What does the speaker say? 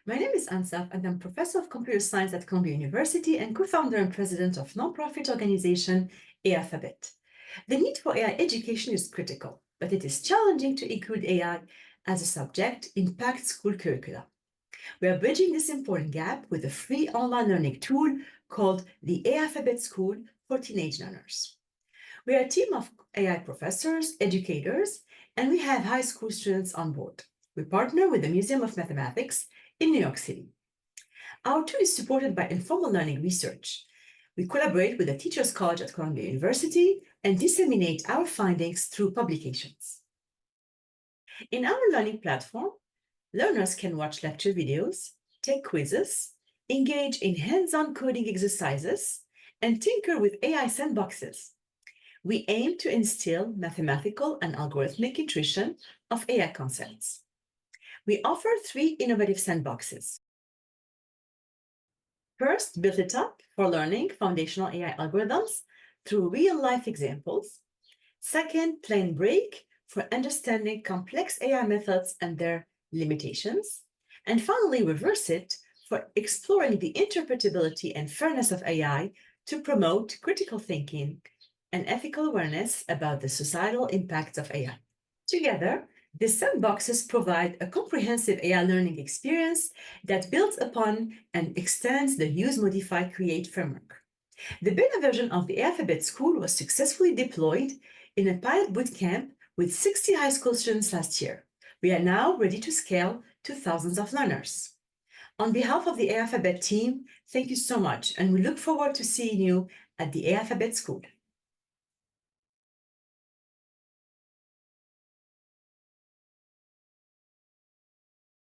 My name is Ansaf, and I'm professor of computer science at Columbia University and co-founder and president of nonprofit organization Aiphabet. The need for AI education is critical, but it is challenging to include AI as a subject in packed school curricula. We are bridging this important gap with a free online learning tool called the Aiphabet School for teenage learners. We are a team of AI professors, educators, and we have high school students on board. We partner with the Museum of Mathematics in New York City. Our tool is supported by informal learning research. We collaborate with the Teachers College at Columbia University and disseminate our findings through publications. In our learning platform, learners can watch lecture videos, take quizzes, engage in hands-on coding exercises, and tinker with AI sandboxes. We aim to instill mathematical and algorithmic intuition of AI concepts. We offer 3 innovative sandboxes. First, build it up for learning foundational AI algorithms through real-life examples. Second, plain break for understanding complex AI methods and their limitations. And finally, reverse it for exploring the interpretability and fairness of AI to promote critical thinking and ethical awareness about the societal impacts of AI. Together, these sandboxes provide a comprehensive AI learning experience that builds upon and extends the Use, Modify, Create framework. The beta version of the Aiphabet School was successfully deployed in a pilot bootcamp with 60 high school students last year. We are now ready to scale to thousands of learners. On behalf of the Aiphabet team, thank you so much, and we look forward to seeing you at the Aiphabet School.